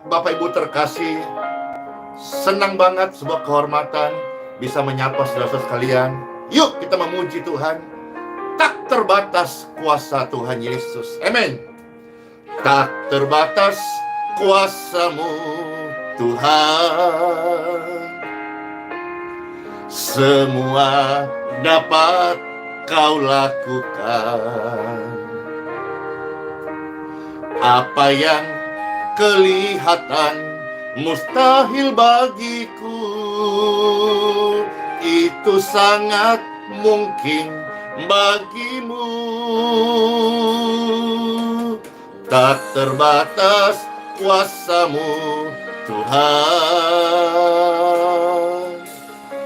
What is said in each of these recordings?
Bapak Ibu terkasih, senang banget, sebuah kehormatan bisa menyapa saudara-saudara sekalian. Yuk kita memuji Tuhan. Tak terbatas kuasa Tuhan Yesus. Amin. Tak terbatas kuasa-Mu Tuhan. Semua dapat Kau lakukan. Apa yang kelihatan mustahil bagiku, itu sangat mungkin bagimu. Tak terbatas kuasa-Mu Tuhan.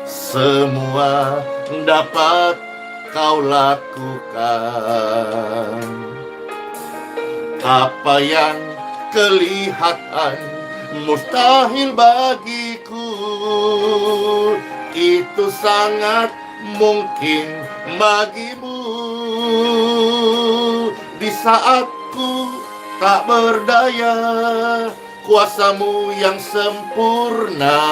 Semua dapat Kau lakukan. Apa yang kelihatan mustahil bagiku, itu sangat mungkin bagimu. Di saat ku tak berdaya, kuasa-Mu yang sempurna.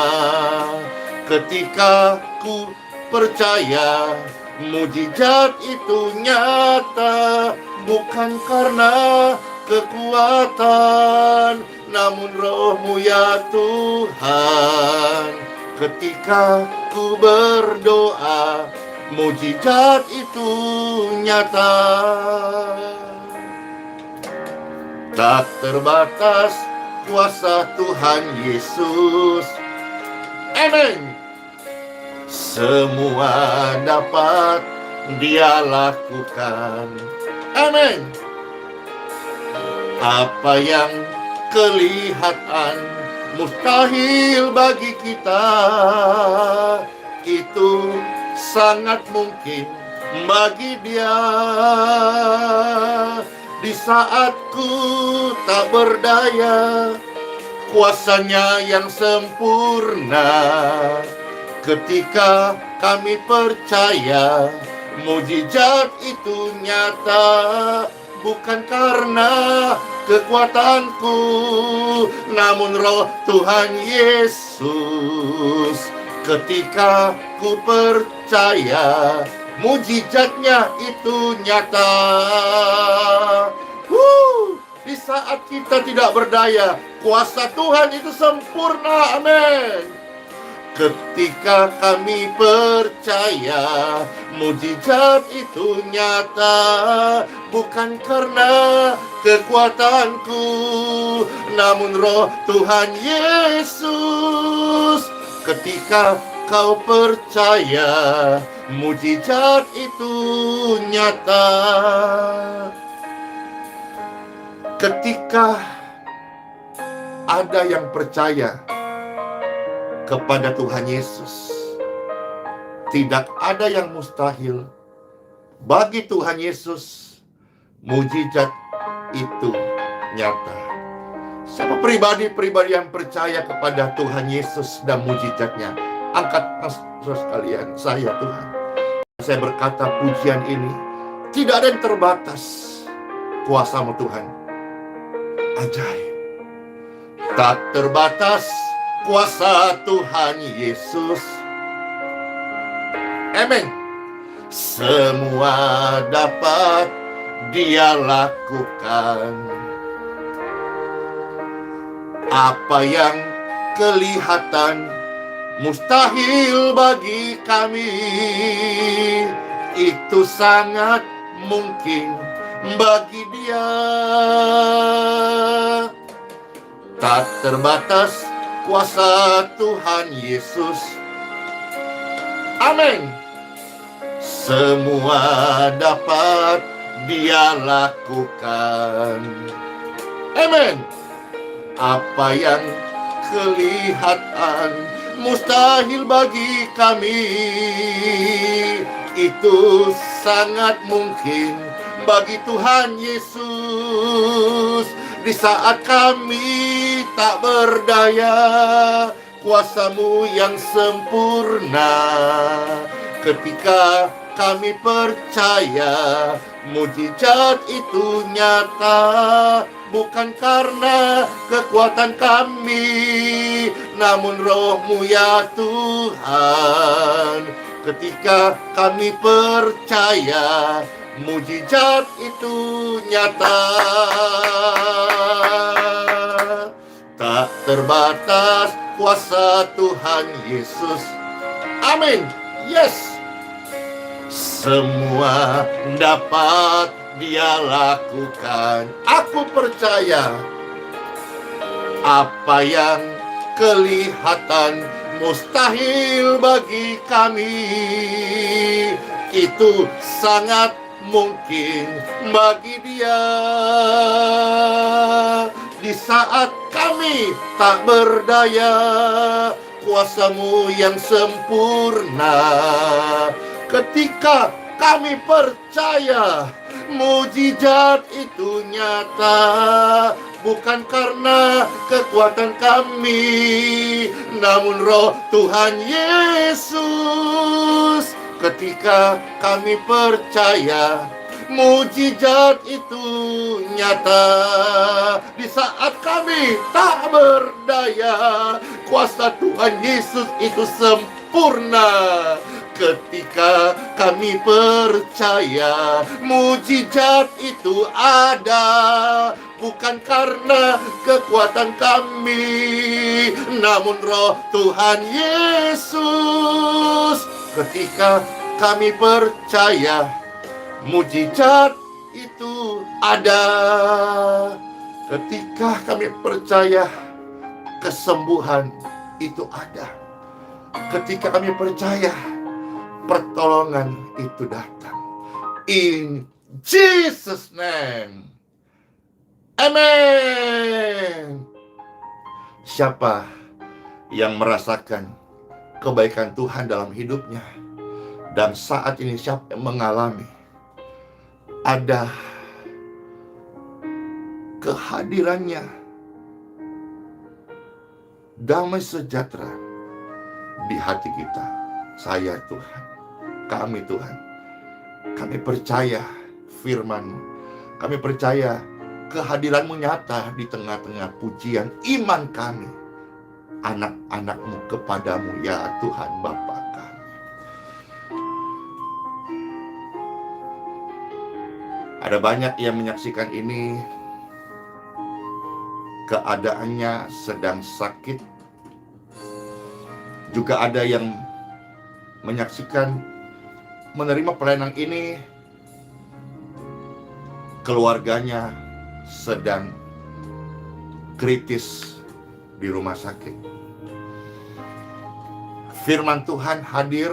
Ketika ku percaya, mujizat itu nyata, bukan karena kekuatan, namun Roh-Mu ya Tuhan. Ketika ku berdoa, mujizat itu nyata. Tak terbatas kuasa Tuhan Yesus. Amin. Semua dapat Dia lakukan. Amin. Apa yang kelihatan mustahil bagi kita, itu sangat mungkin bagi Dia. Di saat ku tak berdaya, kuasa-Nya yang sempurna. Ketika kami percaya, mujizat itu nyata, bukan karena kekuatanku, namun Roh Tuhan Yesus. Ketika ku percaya, mujizat-Nya itu nyata. Di saat kita tidak berdaya, kuasa Tuhan itu sempurna. Amin. Ketika kami percaya, mujizat itu nyata, bukan karena kekuatanku, namun Roh Tuhan Yesus. Ketika kau percaya, mujizat itu nyata. Ketika ada yang percaya kepada Tuhan Yesus, tidak ada yang mustahil bagi Tuhan Yesus. Mujizat itu nyata. Siapa pribadi-pribadi yang percaya kepada Tuhan Yesus dan mujizatnya? Angkat saudara sekalian, saya Tuhan. Saya berkata pujian ini, tidak ada yang terbatas kuasa-Mu Tuhan. Ajaib. Tak terbatas kuasa Tuhan Yesus. Amin. Semua dapat Dia lakukan. Apa yang kelihatan mustahil bagi kami, itu sangat mungkin bagi Dia. Tak terbatas kuasa Tuhan Yesus. Amin. Semua dapat Dia lakukan. Amin. Apa yang kelihatan mustahil bagi kami, itu sangat mungkin bagi Tuhan Yesus. Di saat kami tak berdaya, kuasa-Mu yang sempurna. Ketika kami percaya, mujizat itu nyata, bukan karena kekuatan kami, namun Roh-Mu ya Tuhan. Ketika kami percaya, mujizat itu nyata. Tak terbatas kuasa Tuhan Yesus. Amin. Yes. Semua dapat Dia lakukan. Aku percaya apa yang kelihatan mustahil bagi kami, itu sangat mungkin bagi Dia. Di saat kami tak berdaya, kuasa-Mu yang sempurna. Ketika kami percaya, mujizat itu nyata, bukan karena kekuatan kami, namun Roh Tuhan Yesus. Ketika kami percaya, mujizat itu nyata. Di saat kami tak berdaya, kuasa Tuhan Yesus itu sempurna. Ketika kami percaya, mujizat itu ada, bukan karena kekuatan kami, namun Roh Tuhan Yesus. Ketika kami percaya, mujizat itu ada. Ketika kami percaya, kesembuhan itu ada. Ketika kami percaya, pertolongan itu datang. In Jesus' name. Amen. Siapa yang merasakan kebaikan Tuhan dalam hidupnya, dan saat ini siapa yang mengalami ada kehadirannya, damai sejahtera di hati kita. Saya Tuhan, kami Tuhan, kami percaya firman-Mu, kami percaya kehadiran-Mu nyata di tengah-tengah pujian iman kami, anak-anak-Mu kepadamu ya Tuhan Bapa kami. Ada banyak yang menyaksikan ini, keadaannya sedang sakit. Juga ada yang menyaksikan, menerima pelayanan ini, keluarganya sedang kritis di rumah sakit. Firman Tuhan hadir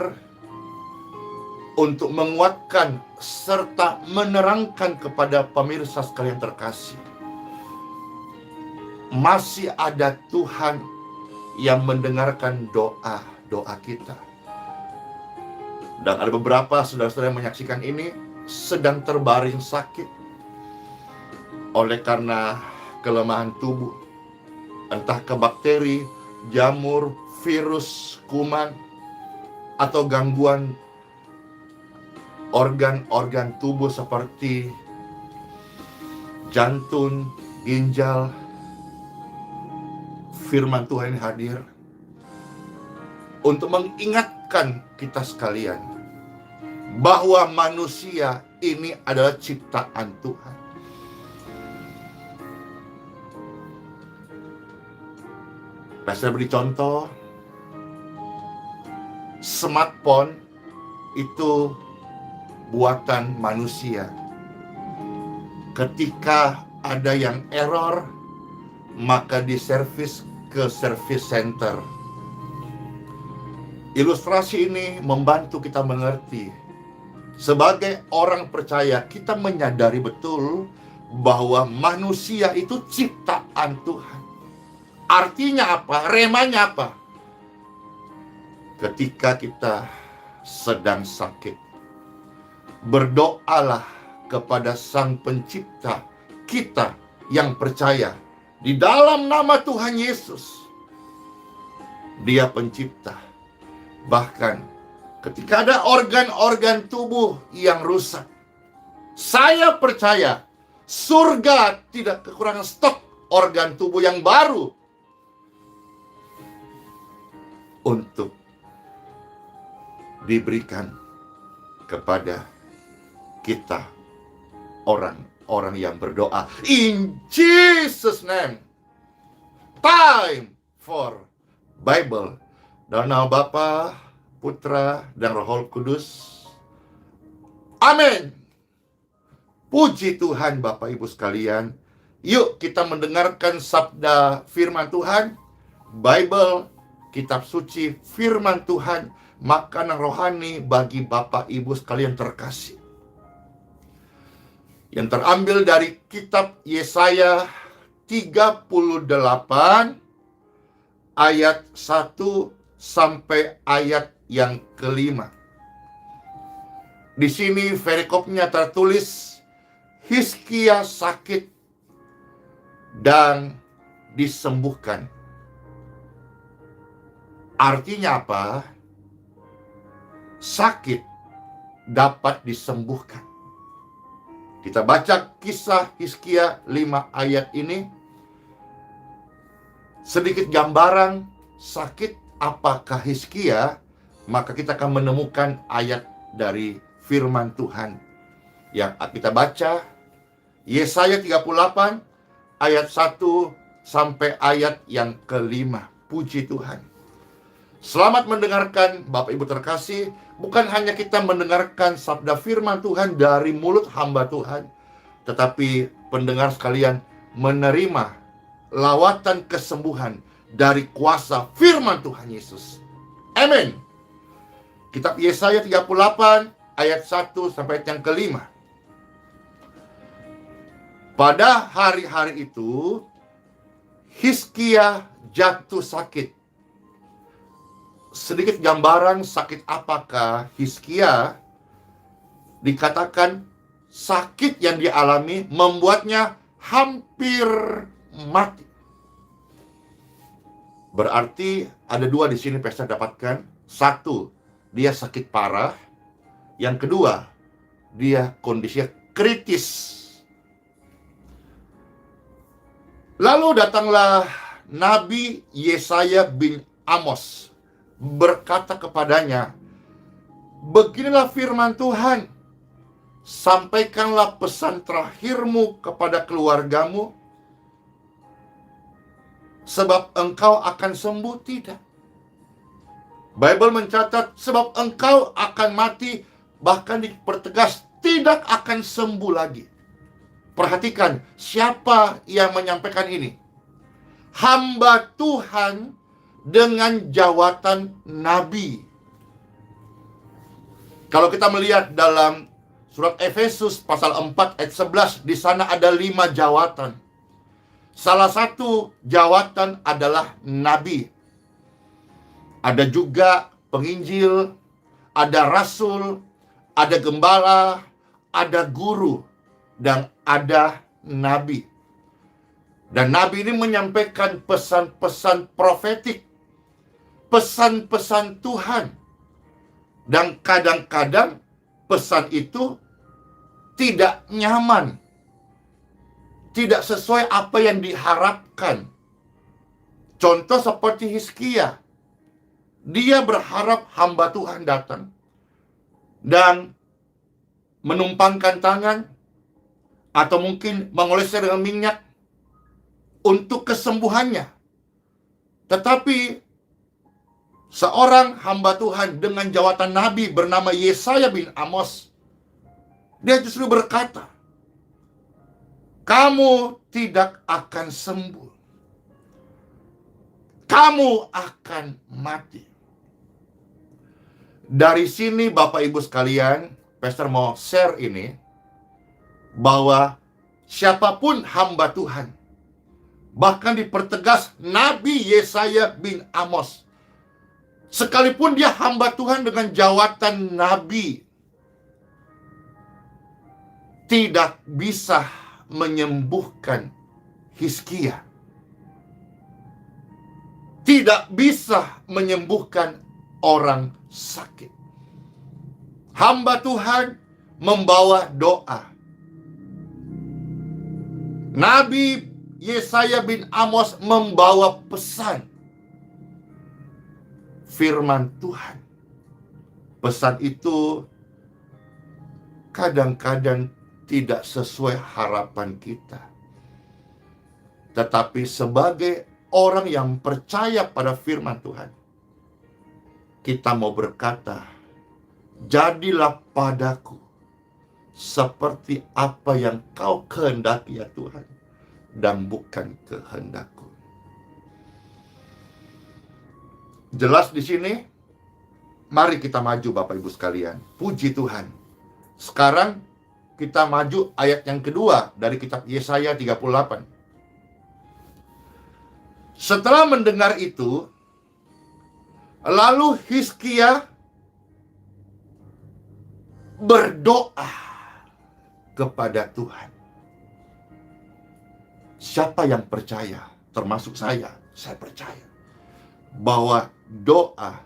untuk menguatkan serta menerangkan kepada pemirsa sekalian terkasih, masih ada Tuhan yang mendengarkan doa-doa kita. Dan ada beberapa saudara-saudara yang menyaksikan ini sedang terbaring sakit oleh karena kelemahan tubuh, entah ke bakteri, jamur, virus, kuman, atau gangguan organ-organ tubuh seperti jantung, ginjal. Firman Tuhan hadir untuk mengingatkan kita sekalian bahwa manusia ini adalah ciptaan Tuhan. Saya beri contoh, smartphone itu buatan manusia. Ketika ada yang error, maka diservis ke service center. Ilustrasi ini membantu kita mengerti. Sebagai orang percaya, kita menyadari betul bahwa manusia itu ciptaan Tuhan. Artinya apa? Remanya apa? Ketika kita sedang sakit, berdoalah kepada Sang Pencipta kita yang percaya di dalam nama Tuhan Yesus. Dia pencipta. Bahkan ketika ada organ-organ tubuh yang rusak, saya percaya Surga tidak kekurangan stok organ tubuh yang baru untuk diberikan kepada kita, orang-orang yang berdoa. In Jesus' name. Time for Bible. Dalam nama Bapa, Putra, dan Roh Kudus. Amin. Puji Tuhan Bapak Ibu sekalian. Yuk kita mendengarkan sabda firman Tuhan. Bible, kitab suci firman Tuhan, makanan rohani bagi Bapak Ibu sekalian terkasih. Yang terambil dari kitab Yesaya 38 ayat 1 sampai ayat yang kelima. Di sini perikopnya tertulis, Hizkia sakit dan disembuhkan. Artinya apa? Sakit dapat disembuhkan. Kita baca kisah Hizkia 5 ayat ini. Sedikit gambaran sakit apakah Hizkia, maka kita akan menemukan ayat dari firman Tuhan yang kita baca. Yesaya 38 ayat 1 sampai ayat yang kelima. Puji Tuhan. Selamat mendengarkan Bapak Ibu terkasih. Bukan hanya kita mendengarkan sabda firman Tuhan dari mulut hamba Tuhan, tetapi pendengar sekalian menerima lawatan kesembuhan dari kuasa firman Tuhan Yesus. Amin. Kitab Yesaya 38 ayat 1 sampai ayat yang kelima. Pada hari-hari itu, Hizkia jatuh sakit. Sedikit gambaran sakit apakah Hizkia. Dikatakan sakit yang dialami membuatnya hampir mati. Berarti ada dua di sini Pastor dapatkan. Satu, dia sakit parah. Yang kedua, dia kondisinya kritis. Lalu datanglah Nabi Yesaya bin Amos berkata kepadanya, beginilah firman Tuhan, sampaikanlah pesan terakhirmu kepada keluargamu, sebab engkau akan sembuh tidak. Bible mencatat sebab engkau akan mati, bahkan dipertegas tidak akan sembuh lagi. Perhatikan siapa yang menyampaikan ini. Hamba Tuhan dengan jawatan nabi. Kalau kita melihat dalam surat Efesus pasal 4 ayat 11, di sana ada 5 jawatan. Salah satu jawatan adalah nabi. Ada juga penginjil, ada rasul, ada gembala, ada guru, dan ada nabi. Dan nabi ini menyampaikan pesan-pesan profetik, pesan-pesan Tuhan. Dan kadang-kadang pesan itu tidak nyaman, tidak sesuai apa yang diharapkan. Contoh seperti Hizkia. Dia berharap hamba Tuhan datang dan menumpangkan tangan atau mungkin mengolesnya dengan minyak untuk kesembuhannya. Tetapi seorang hamba Tuhan dengan jawatan nabi bernama Yesaya bin Amos, dia justru berkata, kamu tidak akan sembuh. Kamu akan mati. Dari sini Bapak Ibu sekalian, Pastor mau share ini, bahwa siapapun hamba Tuhan, bahkan dipertegas Nabi Yesaya bin Amos, sekalipun dia hamba Tuhan dengan jawatan nabi, tidak bisa menyembuhkan Hizkia. Tidak bisa menyembuhkan orang sakit. Hamba Tuhan membawa doa. Nabi Yesaya bin Amos membawa pesan firman Tuhan. Pesan itu kadang-kadang tidak sesuai harapan kita. Tetapi sebagai orang yang percaya pada firman Tuhan, kita mau berkata, jadilah padaku seperti apa yang kau kehendaki ya Tuhan, dan bukan kehendakku. Jelas di sini. Mari kita maju Bapak Ibu sekalian. Puji Tuhan. Sekarang kita maju ayat yang kedua dari kitab Yesaya 38. Setelah mendengar itu, lalu Hizkia berdoa kepada Tuhan. Siapa yang percaya, termasuk saya percaya bahwa doa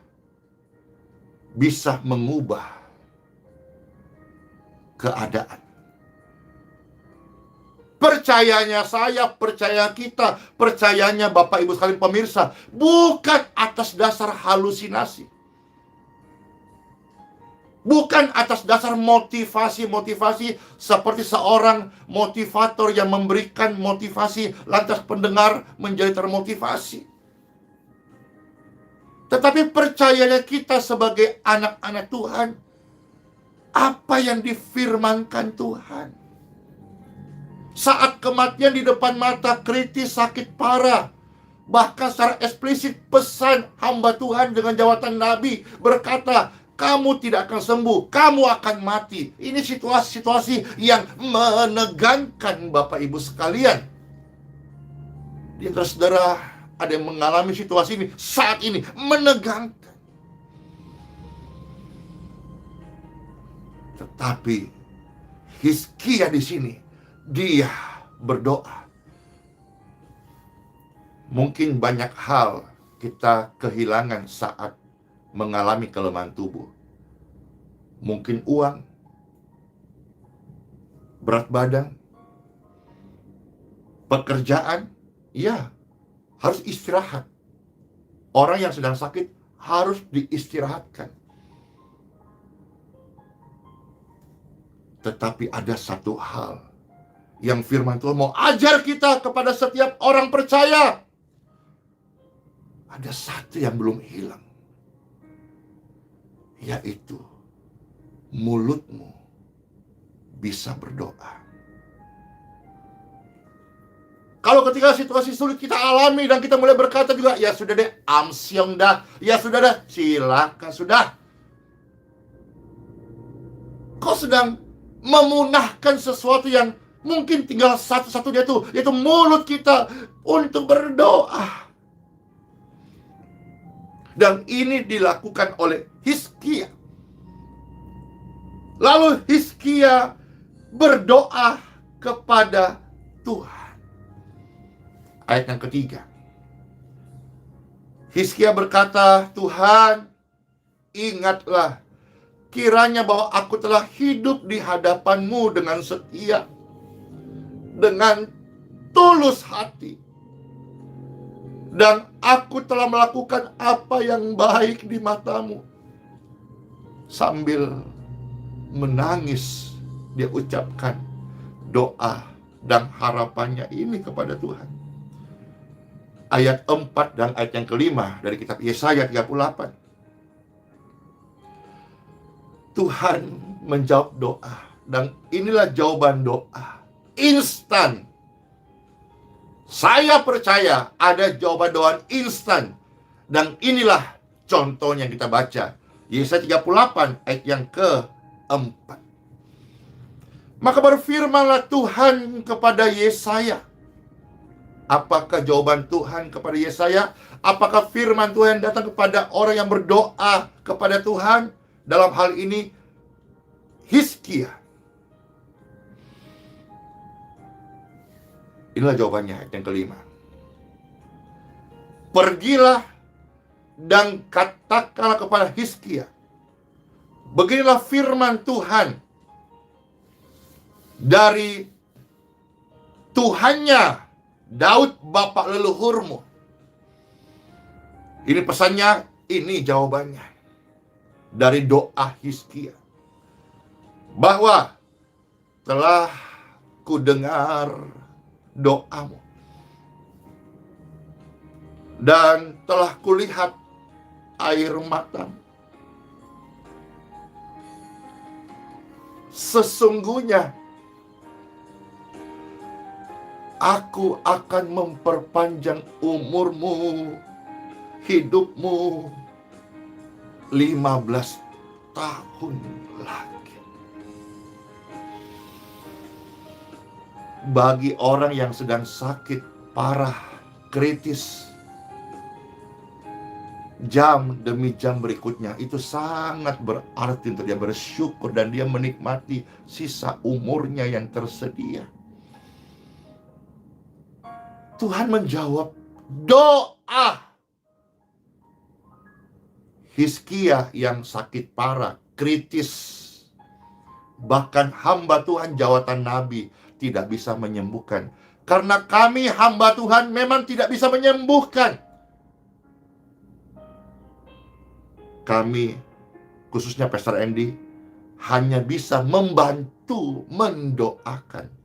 bisa mengubah keadaan. Percayanya saya, percaya kita, percayanya Bapak Ibu sekalian pemirsa, bukan atas dasar halusinasi. Bukan atas dasar motivasi-motivasi seperti seorang motivator yang memberikan motivasi lantas pendengar menjadi termotivasi. Tetapi percayanya kita sebagai anak-anak Tuhan, apa yang difirmankan Tuhan. Saat kematian di depan mata, kritis, sakit parah, bahkan secara eksplisit pesan hamba Tuhan dengan jawatan Nabi berkata, kamu tidak akan sembuh, kamu akan mati. Ini situasi-situasi yang menegangkan Bapak Ibu sekalian. Di antara saudara ada yang mengalami situasi ini saat ini, menegangkan. Tetapi Hizkia di sini, dia berdoa. Mungkin banyak hal kita kehilangan saat mengalami kelemahan tubuh. Mungkin uang, berat badan, pekerjaan, ya, harus istirahat. Orang yang sedang sakit harus diistirahatkan. Tetapi ada satu hal yang firman Tuhan mau ajar kita kepada setiap orang percaya. Ada satu yang belum hilang, yaitu mulutmu bisa berdoa. Kalau ketika situasi sulit kita alami dan kita mulai berkata juga, ya sudah deh, amsyong dah, ya sudah dah, silakan sudah. Kau sedang memunahkan sesuatu yang mungkin tinggal satu-satunya itu, yaitu mulut kita untuk berdoa. Dan ini dilakukan oleh Hizkia. Lalu Hizkia berdoa kepada Tuhan. Ayat yang ketiga. Hizkia berkata, Tuhan, ingatlah kiranya bahwa aku telah hidup di hadapan-Mu dengan setia, dengan tulus hati, dan aku telah melakukan apa yang baik di mata-Mu. Sambil menangis, dia ucapkan doa dan harapannya ini kepada Tuhan. Ayat 4 dan ayat yang kelima dari kitab Yesaya 38. Tuhan menjawab doa, dan inilah jawaban doa instan. Saya percaya ada jawaban doa instan, dan inilah contohnya yang kita baca Yesaya 38 ayat yang keempat. Maka berfirmanlah Tuhan kepada Yesaya. Apakah jawaban Tuhan kepada Yesaya? Apakah firman Tuhan datang kepada orang yang berdoa kepada Tuhan? Dalam hal ini Hizkia. Inilah jawabannya ayat yang kelima. Pergilah dan katakanlah kepada Hizkia, beginilah firman Tuhan dari Tuhannya Daud bapak leluhurmu. Ini pesannya, ini jawabannya dari doa Hizkia. Bahwa telah kudengar doamu dan telah kulihat air matamu. Sesungguhnya aku akan memperpanjang umurmu, hidupmu 15 tahun lagi. Bagi orang yang sedang sakit parah, kritis, jam demi jam berikutnya itu sangat berarti untuk dia bersyukur dan dia menikmati sisa umurnya yang tersedia. Tuhan menjawab doa Hizkia yang sakit parah, kritis. Bahkan hamba Tuhan jawatan nabi tidak bisa menyembuhkan. Karena kami hamba Tuhan memang tidak bisa menyembuhkan. Kami, khususnya Pastor Andy, hanya bisa membantu mendoakan.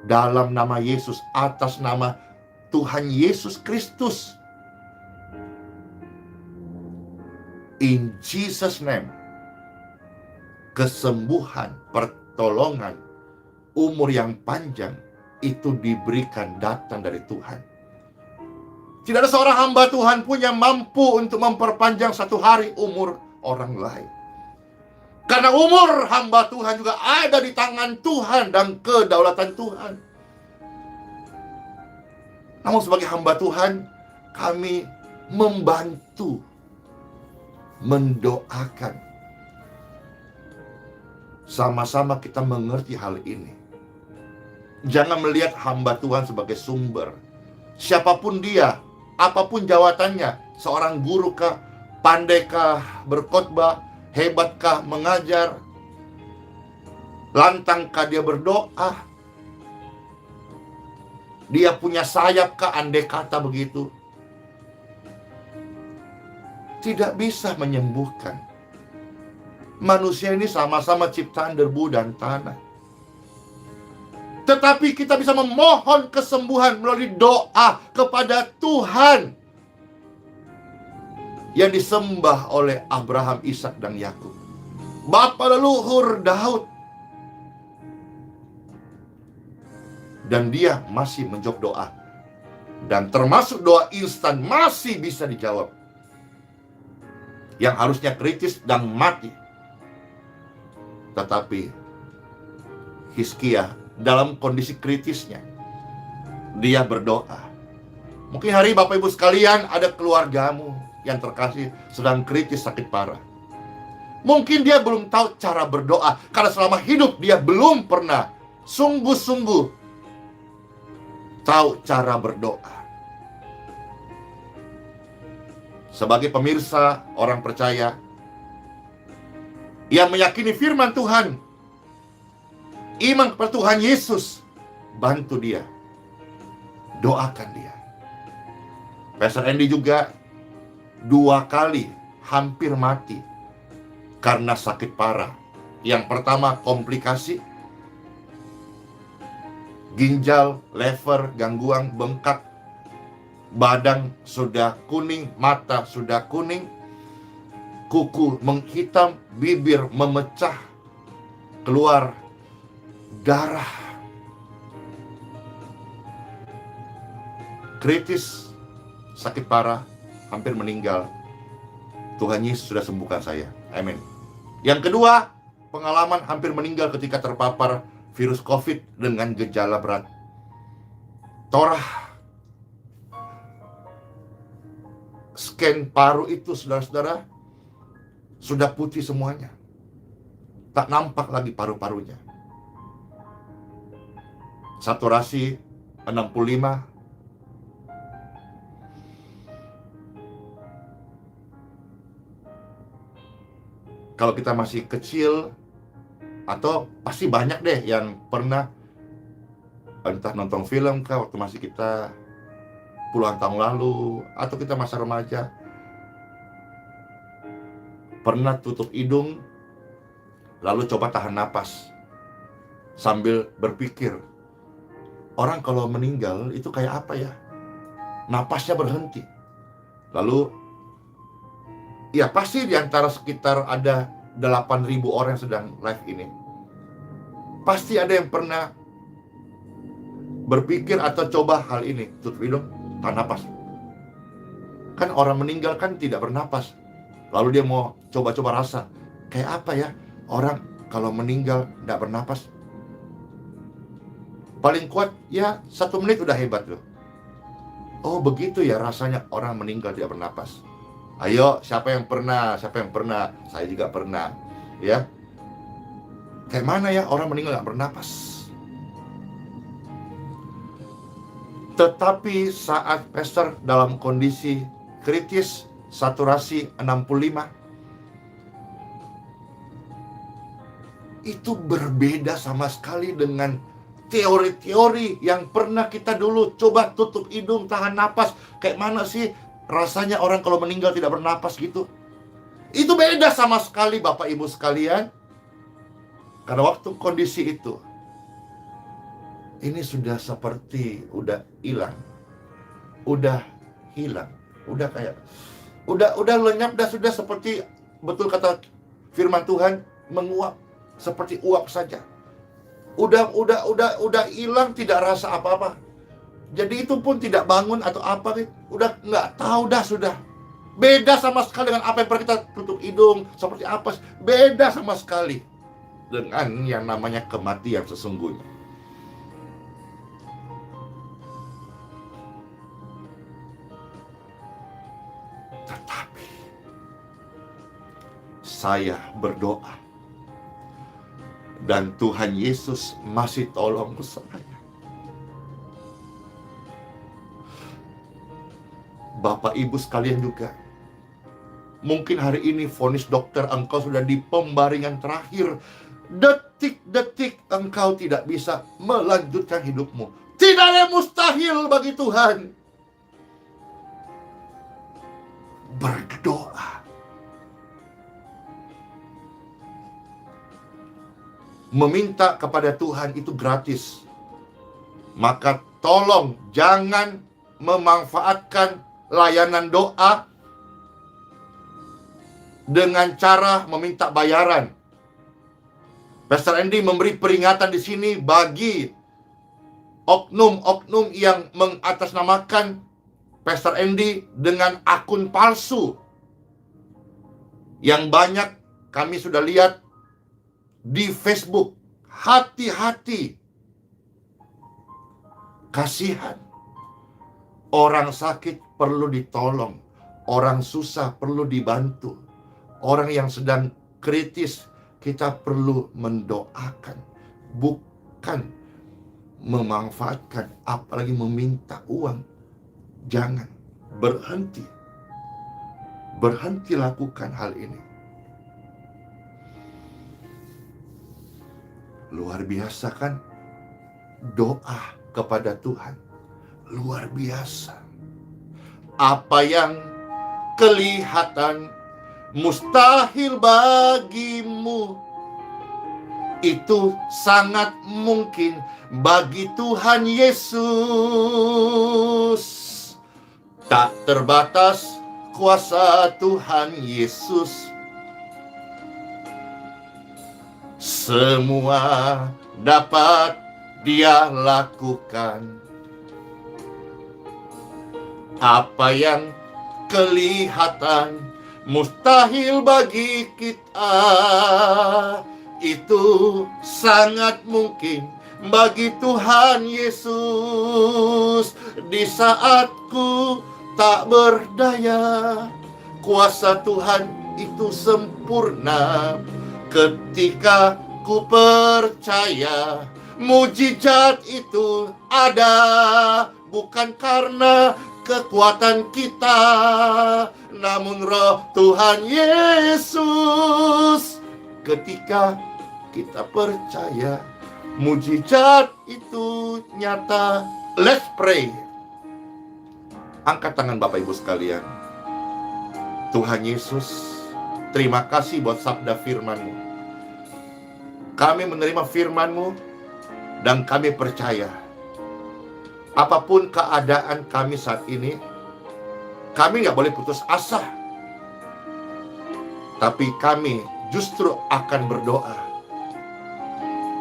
Dalam nama Yesus, atas nama Tuhan Yesus Kristus. In Jesus' name. Kesembuhan, pertolongan, umur yang panjang itu diberikan datang dari Tuhan. Tidak ada seorang hamba Tuhan pun yang mampu untuk memperpanjang satu hari umur orang lain. Karena umur hamba Tuhan juga ada di tangan Tuhan dan kedaulatan Tuhan. Namun sebagai hamba Tuhan, kami membantu, mendoakan. Sama-sama kita mengerti hal ini. Jangan melihat hamba Tuhan sebagai sumber. Siapapun dia, apapun jawatannya, seorang guru kah, pandaikah berkhotbah, hebatkah mengajar, lantangkah dia berdoa, dia punya sayap kah, andai kata begitu, tidak bisa menyembuhkan. Manusia ini sama-sama ciptaan debu dan tanah. Tetapi kita bisa memohon kesembuhan melalui doa kepada Tuhan yang disembah oleh Abraham, Ishak, dan Yakub. Bapa leluhur Daud. Dan dia masih menjawab doa. Dan termasuk doa instan masih bisa dijawab. Yang harusnya kritis dan mati. Tetapi Hizkia dalam kondisi kritisnya, dia berdoa. Mungkin hari Bapak Ibu sekalian ada keluargamu yang terkasih sedang kritis sakit parah. Mungkin dia belum tahu cara berdoa, karena selama hidup dia belum pernah sungguh-sungguh tahu cara berdoa. Sebagai pemirsa orang percaya yang meyakini firman Tuhan, iman kepada Tuhan Yesus, bantu dia, doakan dia. Pastor Andy juga 2 kali hampir mati karena sakit parah. Yang pertama komplikasi, ginjal, lever, gangguan, bengkak, badan sudah kuning, mata sudah kuning, kuku menghitam, bibir memecah, keluar darah. Kritis, sakit parah, hampir meninggal. Tuhan Yesus sudah sembuhkan saya. Amin. Yang kedua, pengalaman hampir meninggal ketika terpapar virus COVID dengan gejala berat. Torah. Scan paru itu, saudara-saudara, sudah putih semuanya. Tak nampak lagi paru-parunya. Saturasi 65. Kalau kita masih kecil, atau pasti banyak deh yang pernah Entah nonton film kah waktu masih kita puluhan tahun lalu, atau kita masa remaja, pernah tutup hidung lalu coba tahan napas sambil berpikir, orang kalau meninggal itu kayak apa ya? Napasnya berhenti. Lalu ya pasti di antara sekitar ada 8.000 orang yang sedang live ini, pasti ada yang pernah berpikir atau coba hal ini, tutup hidung, tahan napas. Kan orang meninggal kan tidak bernapas. Lalu dia mau coba-coba rasa, kayak apa ya orang kalau meninggal tidak bernapas. Paling kuat ya 1 menit udah hebat loh. Oh begitu ya rasanya orang meninggal tidak bernapas. Ayo, siapa yang pernah? Siapa yang pernah? Saya juga pernah. Ya, kayak mana ya orang meninggal tidak bernapas. Tetapi saat pastor dalam kondisi kritis, saturasi 65, itu berbeda sama sekali dengan teori-teori yang pernah kita dulu coba tutup hidung, tahan napas. Kayak mana sih rasanya orang kalau meninggal tidak bernapas gitu. Itu beda sama sekali Bapak Ibu sekalian. Karena waktu kondisi itu, ini sudah seperti udah hilang. Udah hilang. Udah kayak udah lenyap, sudah seperti betul kata firman Tuhan, menguap seperti uap saja. Udah hilang, tidak rasa apa-apa. Jadi itu pun tidak bangun atau apa, udah nggak tahu dah sudah. Beda sama sekali dengan apa yang pernah kita tutup hidung, seperti apa. Beda sama sekali dengan yang namanya kematian sesungguhnya. Tetapi saya berdoa dan Tuhan Yesus masih tolong saya. Bapak Ibu sekalian juga, mungkin hari ini vonis dokter engkau sudah di pembaringan terakhir. Detik-detik engkau tidak bisa melanjutkan hidupmu. Tidak ada yang mustahil bagi Tuhan. Berdoa, meminta kepada Tuhan itu gratis. Maka tolong jangan memanfaatkan layanan doa dengan cara meminta bayaran. Pastor Andy memberi peringatan di sini bagi oknum-oknum yang mengatasnamakan Pastor Andy dengan akun palsu. Yang banyak kami sudah lihat di Facebook. Hati-hati. Kasihan. Orang sakit perlu ditolong. Orang susah perlu dibantu. Orang yang sedang kritis kita perlu mendoakan. Bukan memanfaatkan, apalagi meminta uang. Jangan. Berhenti. Berhenti lakukan hal ini. Luar biasa kan? Doa kepada Tuhan. Luar biasa. Apa yang kelihatan mustahil bagimu, itu sangat mungkin bagi Tuhan Yesus. Tak terbatas kuasa Tuhan Yesus. Semua dapat Dia lakukan. Apa yang kelihatan mustahil bagi kita, itu sangat mungkin bagi Tuhan Yesus. Di saatku tak berdaya, kuasa Tuhan itu sempurna. Ketika ku percaya, mujizat itu ada, bukan karena kekuatan kita, namun roh Tuhan Yesus. Ketika kita percaya, Mujizat itu nyata. Let's pray. Angkat tangan Bapak Ibu sekalian. Tuhan Yesus, terima kasih buat sabda firman-Mu. Kami menerima firman-Mu dan kami percaya apapun keadaan kami saat ini, kami nggak boleh putus asa. Tapi kami justru akan berdoa.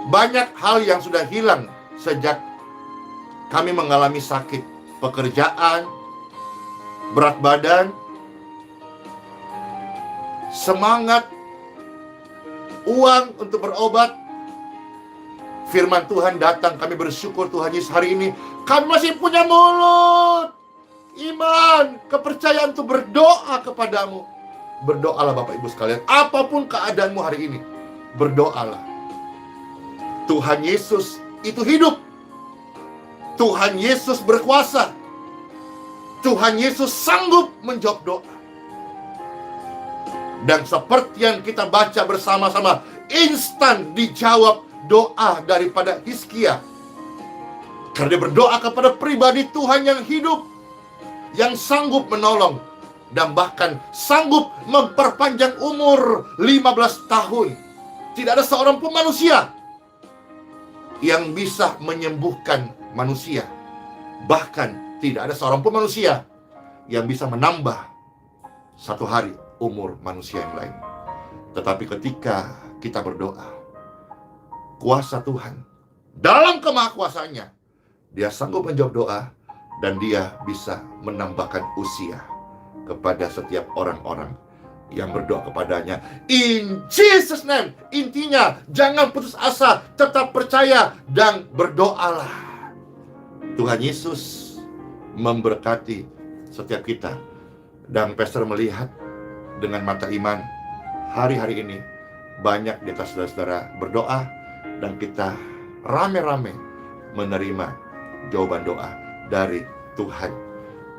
Banyak hal yang sudah hilang sejak kami mengalami sakit, pekerjaan, berat badan, semangat, uang untuk berobat. Firman Tuhan datang, kami bersyukur Tuhan Yesus hari ini kami masih punya mulut, iman, kepercayaan untuk berdoa kepadamu. Berdoalah Bapak Ibu sekalian, apapun keadaanmu hari ini, berdoalah. Tuhan Yesus itu hidup. Tuhan Yesus berkuasa. Tuhan Yesus sanggup menjawab doa. Dan seperti yang kita baca bersama-sama, instan dijawab doa daripada Hizkia. Karena dia berdoa kepada pribadi Tuhan yang hidup, yang sanggup menolong, dan bahkan sanggup memperpanjang umur 15 tahun. Tidak ada seorang pun manusia yang bisa menyembuhkan manusia. Bahkan tidak ada seorang pun manusia yang bisa menambah satu hari umur manusia yang lain. Tetapi ketika kita berdoa, kuasa Tuhan dalam kemahakuasaannya, dia sanggup menjawab doa, dan dia bisa menambahkan usia kepada setiap orang-orang yang berdoa kepadanya. In Jesus name. Intinya, jangan putus asa, tetap percaya dan berdoalah. Tuhan Yesus memberkati setiap kita. Dan Pastor melihat dengan mata iman, hari-hari ini banyak di atas saudara-saudara berdoa, dan kita rame-rame menerima jawaban doa dari Tuhan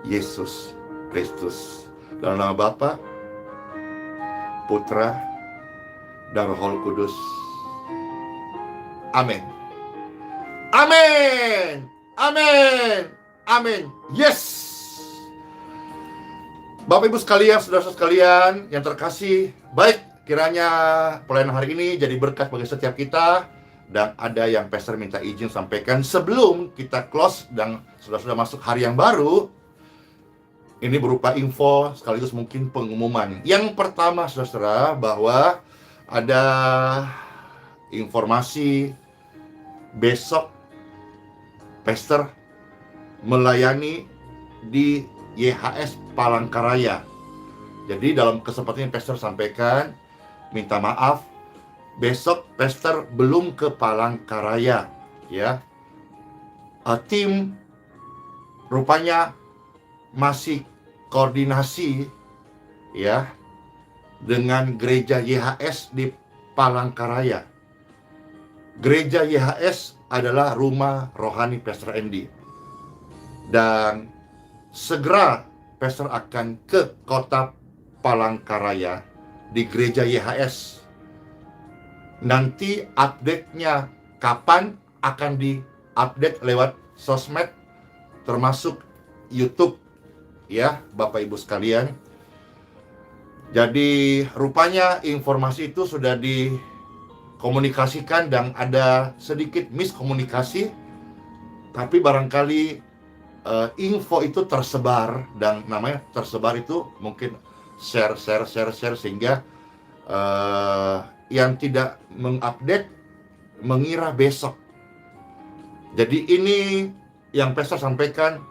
Yesus Kristus. Dalam nama Bapa, Putra, dan Roh Kudus. Amin. Amin. Amin. Amin. Yes. Bapak Ibu sekalian, saudara-saudara sekalian yang terkasih, baik, kiranya pelayanan hari ini jadi berkat bagi setiap kita. Dan ada yang Pastor minta izin sampaikan sebelum kita close dan sudah masuk hari yang baru. Ini berupa info sekaligus mungkin pengumuman. Yang pertama, saudara-saudara, bahwa ada informasi besok Pastor melayani di YHS Palangkaraya. Jadi dalam kesempatan ini Pastor sampaikan, minta maaf, besok Pastor belum ke Palangkaraya, ya. Tim rupanya masih koordinasi, ya, dengan gereja YHS di Palangkaraya. Gereja YHS adalah rumah rohani Pastor Andy. Dan segera Pastor akan ke kota Palangkaraya di gereja YHS. Nanti update-nya kapan akan di-update lewat sosmed, termasuk YouTube, ya Bapak Ibu sekalian. Jadi rupanya informasi itu sudah dikomunikasikan dan ada sedikit miskomunikasi. Tapi barangkali info itu tersebar, dan namanya tersebar itu mungkin share sehingga yang tidak mengupdate mengira besok. Jadi ini yang Pastor sampaikan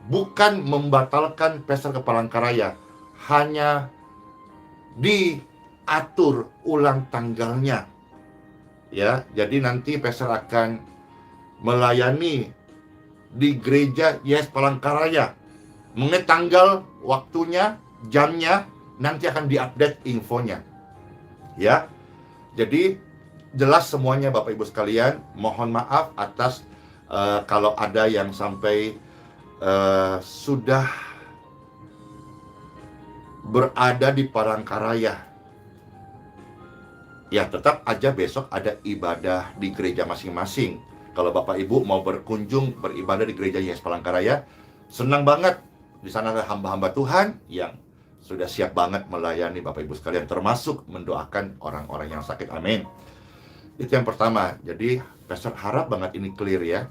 bukan membatalkan Pastor ke Palangkaraya, hanya diatur ulang tanggalnya. Ya, jadi nanti Pastor akan melayani di gereja YHS Palangkaraya. Mengenai tanggal, waktunya, jamnya nanti akan diupdate infonya. Ya. Jadi jelas semuanya Bapak Ibu sekalian. Mohon maaf atas kalau ada yang sampai sudah berada di Palangkaraya. Ya, tetap aja besok ada ibadah di gereja masing-masing. Kalau Bapak Ibu mau berkunjung beribadah di gereja Yes Palangkaraya, senang banget. Di sana ada hamba-hamba Tuhan yang sudah siap banget melayani Bapak Ibu sekalian, termasuk mendoakan orang-orang yang sakit. Amin. Itu yang pertama. Jadi, Pastor harap banget ini clear ya.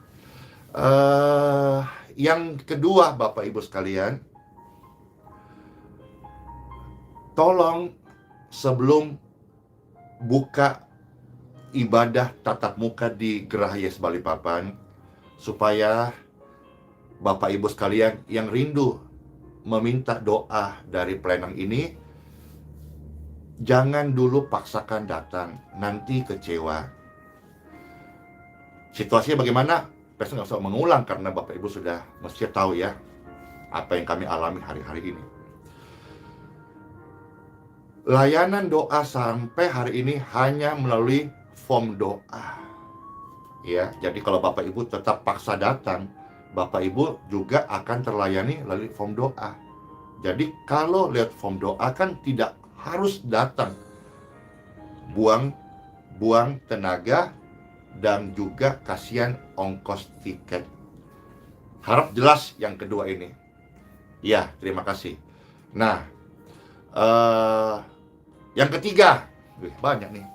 Yang kedua, Bapak Ibu sekalian, tolong sebelum buka ibadah tatap muka di Geraha Yes Balikpapan, supaya Bapak Ibu sekalian yang rindu meminta doa dari pelayanan ini, jangan dulu paksakan datang, nanti kecewa. Situasinya bagaimana? Pastor nggak usah mengulang karena Bapak Ibu sudah mesti tahu ya apa yang kami alami hari-hari ini. Layanan doa sampai hari ini hanya melalui form doa. Ya, jadi kalau Bapak Ibu tetap paksa datang, Bapak Ibu juga akan terlayani melalui form doa. Jadi kalau lihat form doa kan tidak harus datang. Buang tenaga dan juga kasihan ongkos tiket. Harap jelas yang kedua ini. Ya, terima kasih. Nah, yang ketiga, banyak nih.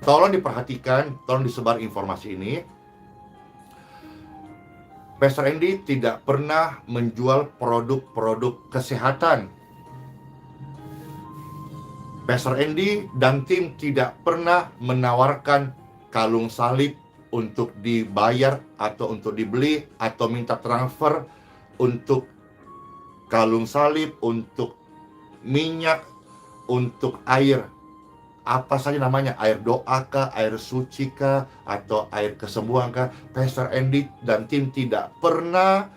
Tolong diperhatikan, tolong disebar informasi ini. Pastor Andy tidak pernah menjual produk-produk kesehatan. Pastor Andy dan tim tidak pernah menawarkan kalung salib untuk dibayar atau untuk dibeli atau minta transfer untuk kalung salib, untuk minyak, untuk air, apa saja namanya, air doa kah, air suci kah, atau air kesembuhan kah. Pastor Andy dan tim tidak pernah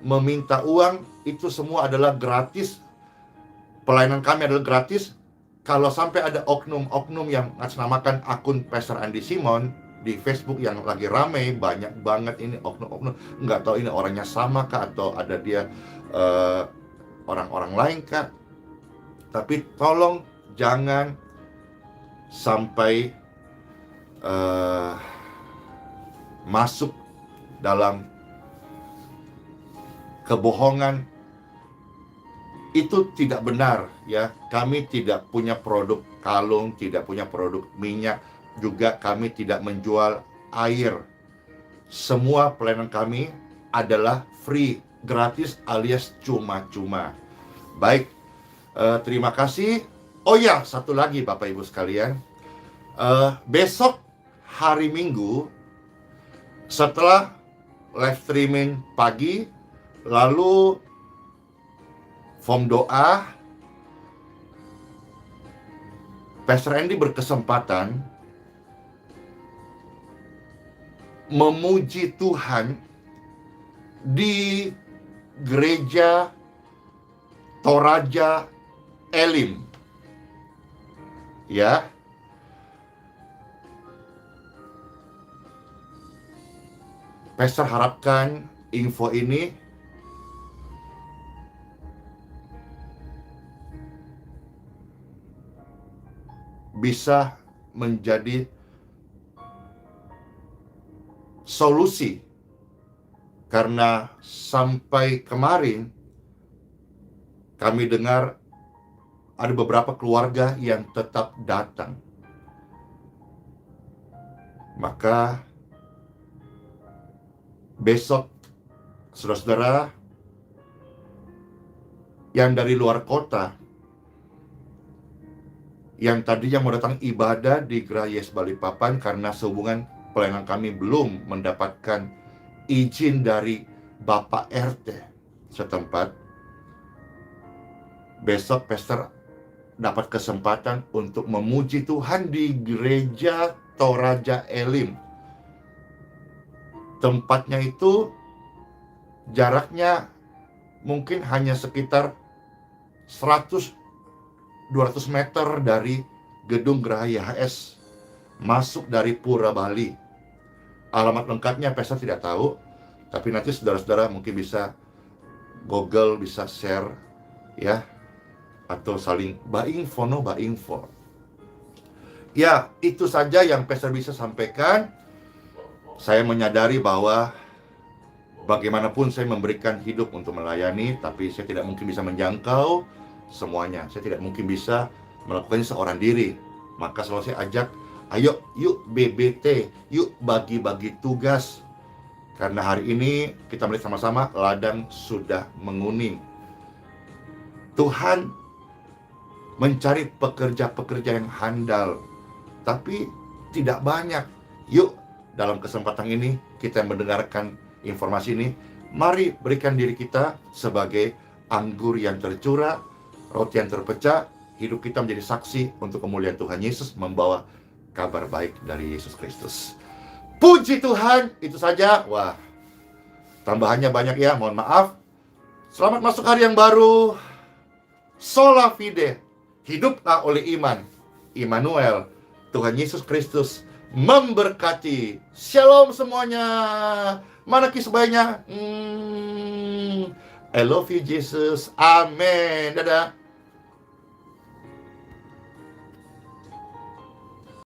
meminta uang. Itu semua adalah gratis. Pelayanan kami adalah gratis. Kalau sampai ada oknum-oknum yang mengatasnamakan akun Pastor Andy Simon di Facebook yang lagi ramai, banyak banget ini oknum-oknum, nggak tahu ini orangnya sama kah atau ada dia orang-orang lain kah. Tapi tolong jangan sampai masuk dalam kebohongan. Itu tidak benar ya. Kami tidak punya produk kalung, tidak punya produk minyak, juga kami tidak menjual air. Semua pelayanan kami adalah free, gratis alias cuma-cuma. Baik, terima kasih. Oh ya, satu lagi Bapak Ibu sekalian. Besok hari Minggu setelah live streaming pagi, lalu form doa, Pastor Andy berkesempatan memuji Tuhan di gereja Toraja Elim. Ya. Pastor harapkan info ini bisa menjadi solusi, karena sampai kemarin kami dengar ada beberapa keluarga yang tetap datang. Maka besok saudara-saudara yang dari luar kota, yang tadinya mau datang ibadah di Geraha Yes Balikpapan karena sehubungan pelayanan kami belum mendapatkan izin dari Bapak RT setempat, besok Pastor dapat kesempatan untuk memuji Tuhan di gereja Toraja Elim. Tempatnya itu jaraknya mungkin hanya sekitar 100-200 meter dari gedung Geraha YHS, masuk dari Pura Bali. Alamat lengkapnya Pastor tidak tahu, tapi nanti saudara-saudara mungkin bisa Google, bisa share ya, atau saling ba info. Ya, itu saja yang Pastor bisa sampaikan. Saya menyadari bahwa bagaimanapun saya memberikan hidup untuk melayani, tapi saya tidak mungkin bisa menjangkau semuanya. Saya tidak mungkin bisa melakukannya seorang diri. Maka selalu saya ajak, ayo yuk BBT, yuk bagi-bagi tugas. Karena hari ini kita melihat sama-sama ladang sudah menguning. Tuhan mencari pekerja-pekerja yang handal, tapi tidak banyak. Yuk, dalam kesempatan ini kita mendengarkan informasi ini, mari berikan diri kita sebagai anggur yang tercurah, roti yang terpecah. Hidup kita menjadi saksi untuk kemuliaan Tuhan Yesus, membawa kabar baik dari Yesus Kristus. Puji Tuhan, itu saja. Wah, tambahannya banyak ya, mohon maaf. Selamat masuk hari yang baru. Sola fide, hiduplah oleh iman. Immanuel, Tuhan Yesus Kristus memberkati. Shalom semuanya. Mana kisahnya? I love you Jesus. Amin. Dadah.